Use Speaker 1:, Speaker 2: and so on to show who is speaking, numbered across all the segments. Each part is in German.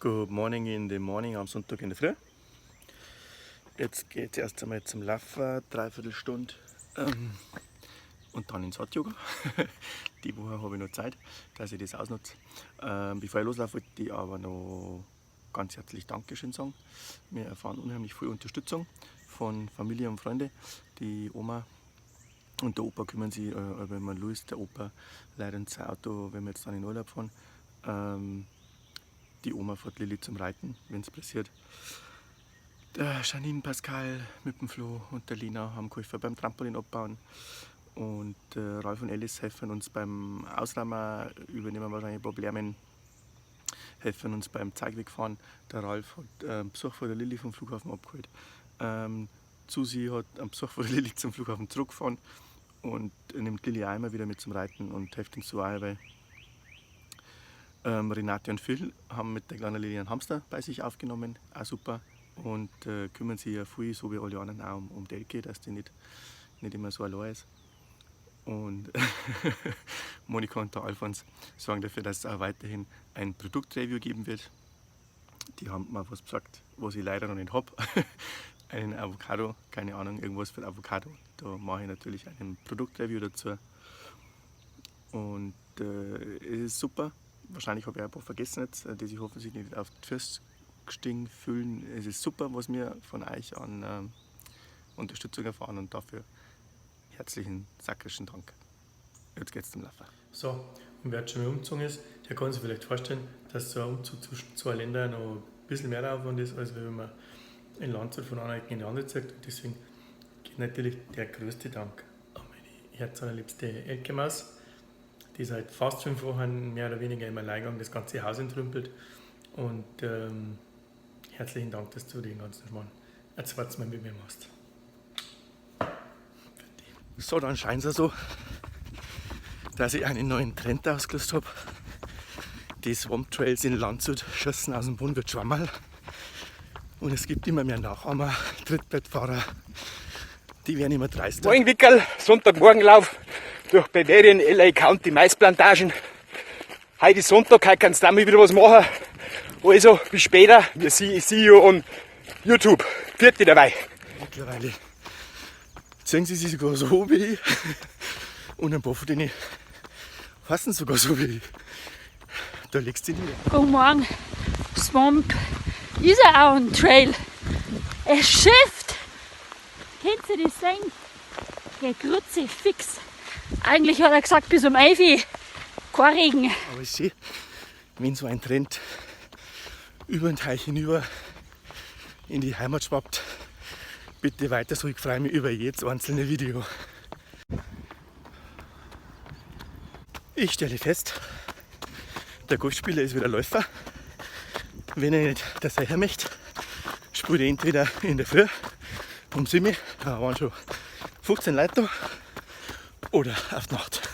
Speaker 1: Good morning in the morning am Sonntag in der Früh. Jetzt geht es erst einmal zum Laufen, 3/4 Stunde und dann ins Hot Yoga. Die Woche habe ich noch Zeit, dass ich das ausnutze. Bevor ich loslaufe, wollte ich aber noch ganz herzlich Dankeschön sagen. Wir erfahren unheimlich viel Unterstützung von Familie und Freunden. Die Oma und der Opa kümmern sich, wenn man Luis, der Opa, leider ins Auto, wenn wir jetzt dann in Urlaub fahren. Die Oma fährt Lilly zum Reiten, wenn es passiert. Der Janine, Pascal mit dem Flo und der Lina haben geholfen beim Trampolin abbauen. Und Ralf und Alice helfen uns beim Ausräumen, übernehmen wahrscheinlich ein paar Lärmen, helfen uns beim Zeigwegfahren. Der Ralf hat einen Besuch von der Lilly vom Flughafen abgeholt. Susi hat einen Besuch von der Lilly zum Flughafen zurückgefahren und nimmt Lilly auch immer wieder mit zum Reiten und hilft uns so auch, weil Renate und Phil haben mit der kleinen Lilly einen Hamster bei sich aufgenommen, auch super. Und kümmern sich ja viel, so wie alle anderen auch, um die Elke, dass die nicht immer so allein ist. Und Monika und der Alfons sorgen dafür, dass es auch weiterhin ein Produktreview geben wird. Die haben mir was gesagt, was ich leider noch nicht habe. Einen Avocado, keine Ahnung, irgendwas für Avocado. Da mache ich natürlich einen Produktreview dazu. Und es ist super. Wahrscheinlich habe ich ein paar vergessen jetzt, die sich hoffentlich nicht auf die Füße gestiegen fühlen. Es ist super, was wir von euch an Unterstützung erfahren und dafür herzlichen sakrischen Dank. Jetzt geht's zum Laufen. So, und wer jetzt schon mal umgezogen ist, der kann sich vielleicht vorstellen, dass so ein Umzug zwischen zwei Ländern noch ein bisschen mehr Aufwand ist, als wenn man in Landshut von einer Ecke in die andere zieht. Und deswegen geht natürlich der größte Dank an meine herzallerliebste Elke Maus, die seit fast 5 Wochen mehr oder weniger im Alleingang das ganze Haus entrümpelt. Und herzlichen Dank, dass du den ganzen Schmarrn ein zweites Mal mit mir machst. So, dann scheint es so, dass ich einen neuen Trend ausgelöst habe. Die Swamp Trails in Landshut schießen aus dem Boden wird Schwammerl. Und es gibt immer mehr Nachahmer, Trittbrettfahrer, die werden immer dreister.
Speaker 2: Morgenwickel, Sonntagmorgenlauf durch Bavarian, LA County, Maisplantagen. Heute ist Sonntag, heute kannst du auch mal wieder was machen. Also, bis später. Wir see you on YouTube. Vierte dabei.
Speaker 1: Mittlerweile sehen sie sich sogar so wie ich. Und ein paar von denen fassen sogar so wie ich. Da legst du dich nieder.
Speaker 3: Guten Morgen. Swamp ist ja auch ein Trail. Es schifft. Könnt ihr das sehen? Der Grütze fix. Eigentlich hat er gesagt, bis um 11 Uhr kein Regen.
Speaker 1: Aber ich sehe, wenn so ein Trend über den Teich hinüber in die Heimat schwappt, bitte weiter so, ich freue mich über jedes einzelne Video. Ich stelle fest, der Golfspieler ist wieder Läufer. Wenn er nicht das sicher möchte, spielt er entweder in der Früh um 7 Uhr, da waren schon 15 Leute da, oder auf die Nacht.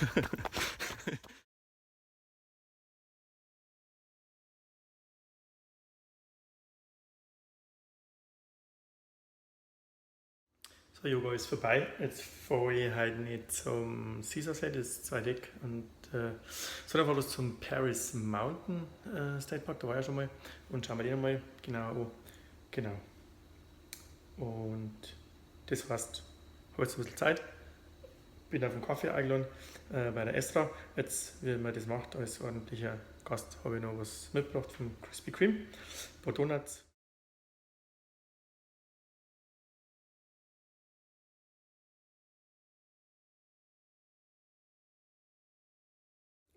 Speaker 1: So, Yoga ist vorbei. Jetzt fahre ich heute nicht zum Caesarsee, das 2 Deck, und sondern fahre zum Paris Mountain State Park, da war ich ja schon mal, und schauen wir den nochmal genau an. Genau. Und das heißt, ich habe jetzt ein bisschen Zeit, bin auf einen Kaffee eingeladen bei der Estra. Jetzt, wie man das macht, als ordentlicher Gast, habe ich noch was mitgebracht vom Krispy Kreme, ein paar Donuts.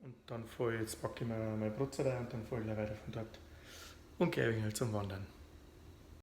Speaker 1: Und dann fahre ich, jetzt packe ich mir meine Brotzeit ein und dann fahre ich gleich weiter von dort und gehe halt zum Wandern.